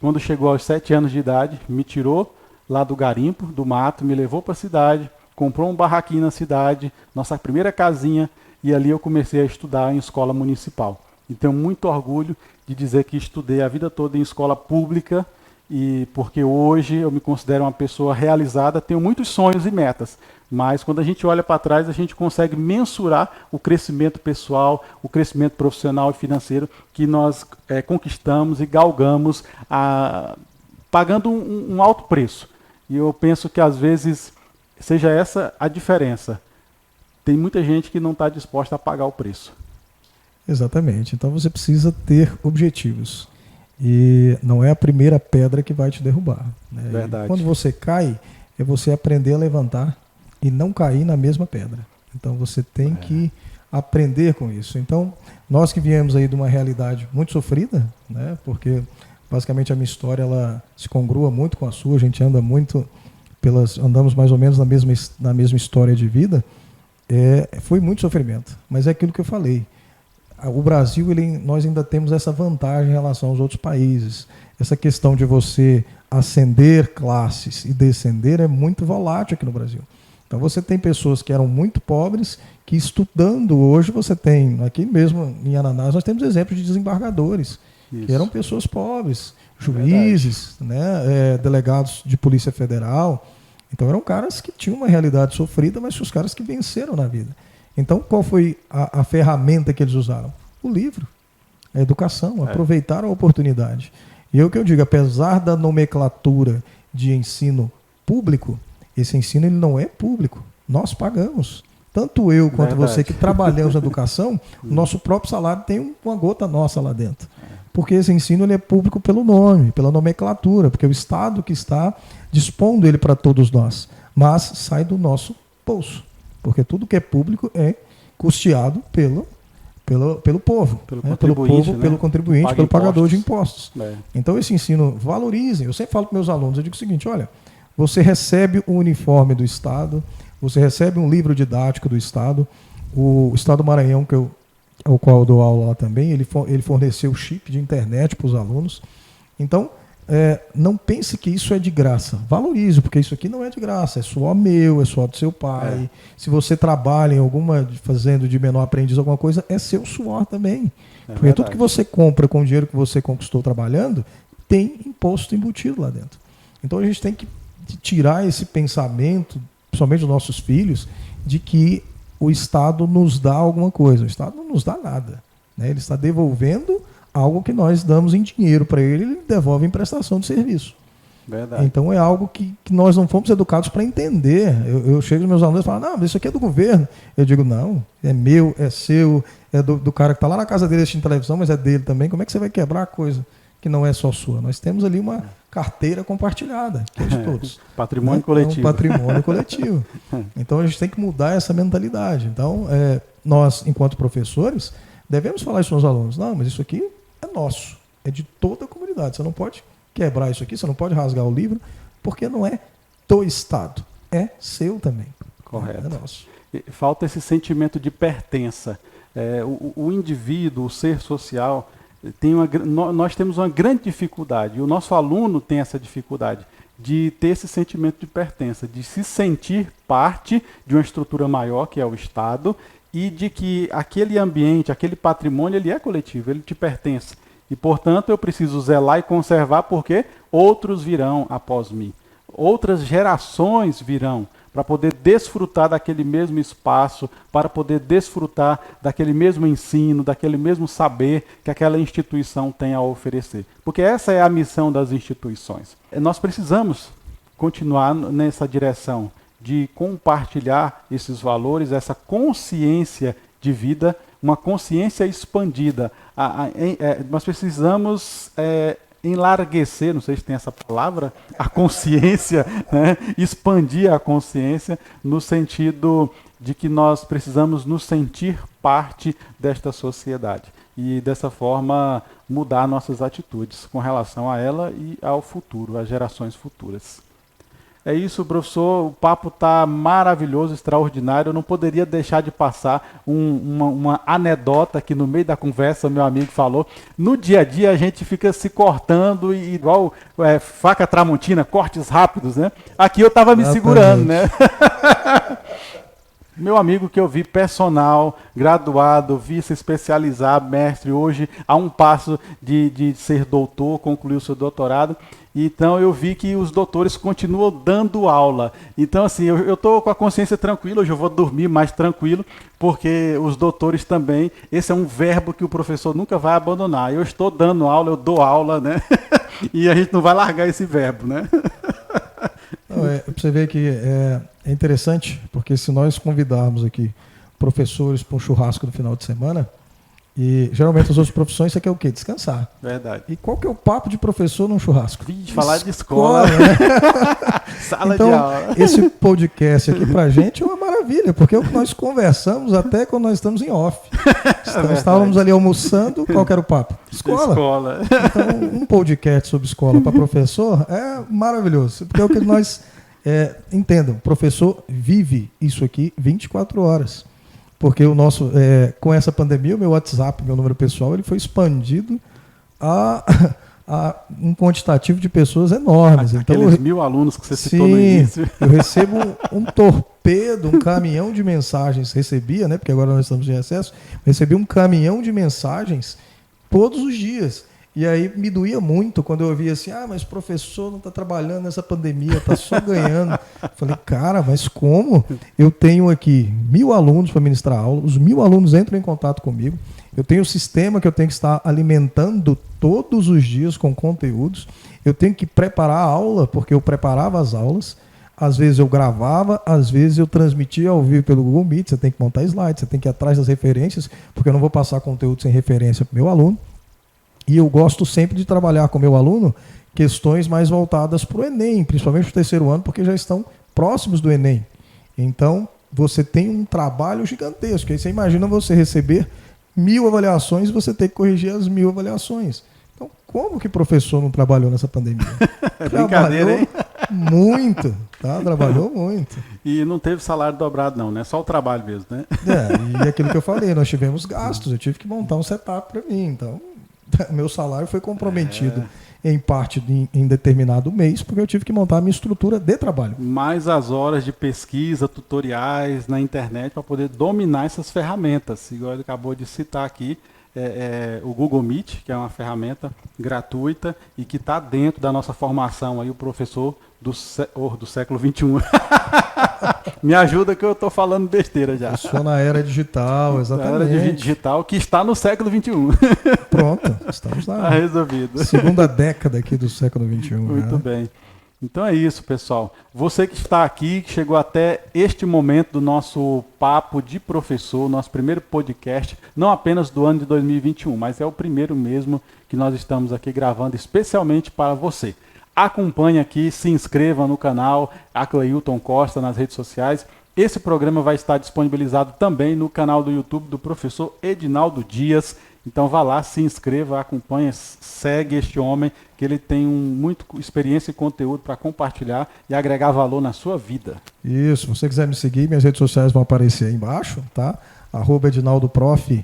quando chegou aos 7 anos de idade, me tirou lá do garimpo, do mato, me levou para a cidade, comprou um barraquinho na cidade, nossa primeira casinha, e ali eu comecei a estudar em escola municipal. E tenho muito orgulho de dizer que estudei a vida toda em escola pública, e porque hoje eu me considero uma pessoa realizada, tenho muitos sonhos e metas, mas quando a gente olha para trás, a gente consegue mensurar o crescimento pessoal, o crescimento profissional e financeiro que nós conquistamos e galgamos pagando um alto preço. E eu penso que às vezes seja essa a diferença. Tem muita gente que não está disposta a pagar o preço. Exatamente. Então você precisa ter objetivos. E não é a primeira pedra que vai te derrubar. Né? Verdade. Quando você cai, é você aprender a levantar e não cair na mesma pedra. Então você tem que aprender com isso. Então, nós que viemos aí de uma realidade muito sofrida, né, porque basicamente a minha história ela se congrua muito com a sua, a gente anda muito andamos mais ou menos na mesma história de vida, foi muito sofrimento, mas é aquilo que eu falei. O Brasil, nós ainda temos essa vantagem em relação aos outros países. Essa questão de você ascender classes e descender é muito volátil aqui no Brasil. Então você tem pessoas que eram muito pobres, que estudando hoje você tem, aqui mesmo em Ananás, nós temos exemplos de desembargadores, que eram pessoas pobres, juízes, né, delegados de Polícia Federal. Então eram caras que tinham uma realidade sofrida, mas os caras que venceram na vida. Então qual foi a ferramenta que eles usaram? O livro, a educação, aproveitaram a oportunidade. E é o que eu digo, apesar da nomenclatura de ensino público, esse ensino ele não é público, nós pagamos. Tanto eu quanto você que trabalhamos na educação, o nosso próprio salário tem uma gota nossa lá dentro. Porque esse ensino ele é público pelo nome, pela nomenclatura, porque é o Estado que está dispondo ele para todos nós, mas sai do nosso bolso, porque tudo que é público é custeado pelo povo, pelo contribuinte, pelo pagador de impostos. Então esse ensino valorizem. Eu sempre falo para meus alunos, eu digo o seguinte, olha, você recebe o uniforme do Estado, você recebe um livro didático do Estado, o Estado do Maranhão, ao qual eu dou aula lá também, ele forneceu chip de internet para os alunos. Então, não pense que isso é de graça. Valorize, porque isso aqui não é de graça. É suor meu, é suor do seu pai. Se você trabalha em fazendo de menor aprendiz alguma coisa, é seu suor também. Porque tudo que você compra com o dinheiro que você conquistou trabalhando, tem imposto embutido lá dentro. Então, a gente tem que tirar esse pensamento, principalmente dos nossos filhos, de que o Estado nos dá alguma coisa. O Estado não nos dá nada, né? Ele está devolvendo algo que nós damos em dinheiro para ele devolve em prestação de serviço. Verdade. Então é algo que nós não fomos educados para entender. Eu chego aos meus alunos e falo, não, mas isso aqui é do governo. Eu digo, não, é meu, é seu, é do cara que está lá na casa dele assistindo televisão, mas é dele também. Como é que você vai quebrar a coisa que não é só sua? Nós temos ali uma carteira compartilhada, que é de todos. Patrimônio coletivo. É um patrimônio coletivo. Então a gente tem que mudar essa mentalidade. Então nós, enquanto professores, devemos falar isso para os alunos. Não, mas isso aqui é nosso, é de toda a comunidade. Você não pode quebrar isso aqui, você não pode rasgar o livro, porque não é do Estado, é seu também. Correto. É nosso. Falta esse sentimento de pertença. O indivíduo, o ser social, nós temos uma grande dificuldade, e o nosso aluno tem essa dificuldade de ter esse sentimento de pertença, de se sentir parte de uma estrutura maior, que é o Estado, e de que aquele ambiente, aquele patrimônio, ele é coletivo, ele te pertence. E, portanto, eu preciso zelar e conservar porque outros virão após mim. Outras gerações virão para poder desfrutar daquele mesmo espaço, para poder desfrutar daquele mesmo ensino, daquele mesmo saber que aquela instituição tem a oferecer. Porque essa é a missão das instituições. Nós precisamos continuar nessa direção de compartilhar esses valores, essa consciência de vida, uma consciência expandida. Nós precisamos enlarguecer, não sei se tem essa palavra, a consciência, né? Expandir a consciência no sentido de que nós precisamos nos sentir parte desta sociedade e dessa forma mudar nossas atitudes com relação a ela e ao futuro, às gerações futuras. É isso, professor. O papo está maravilhoso, extraordinário. Eu não poderia deixar de passar uma anedota que no meio da conversa meu amigo falou. No dia a dia a gente fica se cortando, igual faca tramontina, cortes rápidos, né? Aqui eu estava me segurando, né? Meu amigo que eu vi personal, graduado, vi se especializar, mestre, hoje a um passo de ser doutor, concluiu seu doutorado. Então eu vi que os doutores continuam dando aula. Então assim, eu estou com a consciência tranquila, hoje eu vou dormir mais tranquilo, porque os doutores também, esse é um verbo que o professor nunca vai abandonar. Eu estou dando aula, eu dou aula, né? E a gente não vai largar esse verbo, né? Para você ver que é interessante, porque se nós convidarmos aqui professores para um churrasco no final de semana, e geralmente as outras profissões você quer o quê? Descansar. Verdade. E qual que é o papo de professor num churrasco? Falar de escola, né? Sala então, de aula. Esse podcast aqui pra gente é uma maravilha. maravilha, porque é o que nós conversamos até quando nós estamos em off. Estávamos ali almoçando, qual que era o papo? Escola. Então, um podcast sobre escola para professor é maravilhoso, porque é o que nós entendam. O professor vive isso aqui 24 horas. Porque o nosso, com essa pandemia, o meu WhatsApp, meu número pessoal, ele foi expandido a um quantitativo de pessoas enormes. Aqueles então, 1000 alunos que você citou no início. Eu recebo um torpedo, um caminhão de mensagens, recebia, né? Porque agora nós estamos em recesso, recebi um caminhão de mensagens todos os dias. E aí me doía muito quando eu ouvia assim, mas o professor não está trabalhando nessa pandemia, está só ganhando. Falei, cara, mas como? Eu tenho aqui 1000 alunos para ministrar aula, os 1000 alunos entram em contato comigo, eu tenho um sistema que eu tenho que estar alimentando todos os dias com conteúdos, eu tenho que preparar a aula, porque eu preparava as aulas, às vezes eu gravava, às vezes eu transmitia ao vivo pelo Google Meet, você tem que montar slides, você tem que ir atrás das referências, porque eu não vou passar conteúdo sem referência para o meu aluno. E eu gosto sempre de trabalhar com o meu aluno questões mais voltadas para o Enem, principalmente para o 3º ano, porque já estão próximos do Enem. Então, você tem um trabalho gigantesco. Aí você imagina você receber 1000 avaliações e você ter que corrigir as 1000 avaliações. Então, como que professor não trabalhou nessa pandemia? Brincadeira, hein? Muito, tá? Trabalhou muito. E não teve salário dobrado não, né? Só o trabalho mesmo, né? E aquilo que eu falei, nós tivemos gastos, eu tive que montar um setup para mim, então... Meu salário foi comprometido em parte em determinado mês, porque eu tive que montar a minha estrutura de trabalho. Mais as horas de pesquisa, tutoriais na internet para poder dominar essas ferramentas. Igual ele acabou de citar aqui, o Google Meet, que é uma ferramenta gratuita e que está dentro da nossa formação aí, o professor do século XXI. Me ajuda que eu estou falando besteira já. Eu sou na era digital, exatamente. Na era digital que está no século XXI. Pronto, estamos lá. Está resolvido. Segunda década aqui do século XXI. Muito bem. Então é isso, pessoal. Você que está aqui, que chegou até este momento do nosso Papo de Professor, nosso primeiro podcast, não apenas do ano de 2021, mas é o primeiro mesmo que nós estamos aqui gravando especialmente para você. Acompanhe aqui, se inscreva no canal Acleilton Costa nas redes sociais. Esse programa vai estar disponibilizado também no canal do YouTube do professor Edinaldo Dias. Então vá lá, se inscreva, acompanhe, segue este homem, que ele tem muita experiência e conteúdo para compartilhar e agregar valor na sua vida. Isso, se você quiser me seguir, minhas redes sociais vão aparecer aí embaixo, tá? @EdinaldoProf,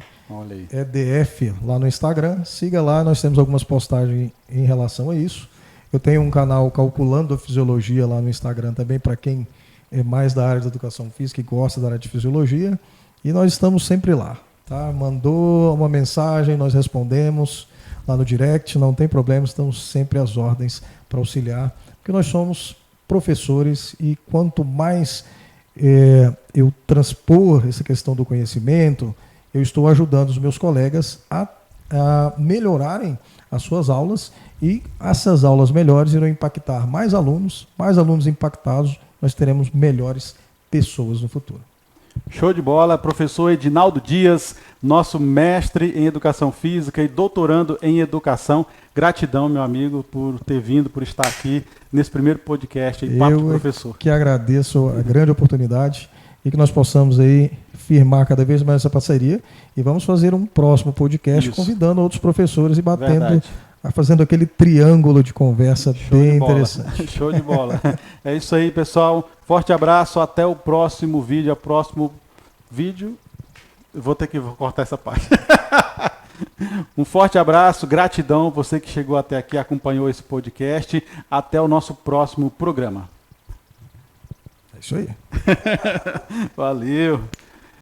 EDF, lá no Instagram. Siga lá, nós temos algumas postagens em relação a isso. Eu tenho um canal Calculando a Fisiologia lá no Instagram também, para quem é mais da área da educação física e gosta da área de fisiologia. E nós estamos sempre lá. Tá? Mandou uma mensagem, nós respondemos lá no direct, não tem problema, estamos sempre às ordens para auxiliar, porque nós somos professores e quanto mais eu transpor essa questão do conhecimento, eu estou ajudando os meus colegas a melhorarem as suas aulas e essas aulas melhores irão impactar mais alunos impactados, nós teremos melhores pessoas no futuro. Show de bola, professor Edinaldo Dias, nosso mestre em Educação Física e doutorando em Educação. Gratidão, meu amigo, por ter vindo, por estar aqui nesse primeiro podcast aí, Papo do Professor. Eu que agradeço a grande oportunidade e que nós possamos aí firmar cada vez mais essa parceria e vamos fazer um próximo podcast convidando outros professores e fazendo aquele triângulo de conversa bem interessante. Show de bola. É isso aí, pessoal. Forte abraço. Até o próximo vídeo. Eu vou ter que cortar essa parte. Um forte abraço. Gratidão. Você que chegou até aqui, acompanhou esse podcast. Até o nosso próximo programa. É isso aí. Valeu.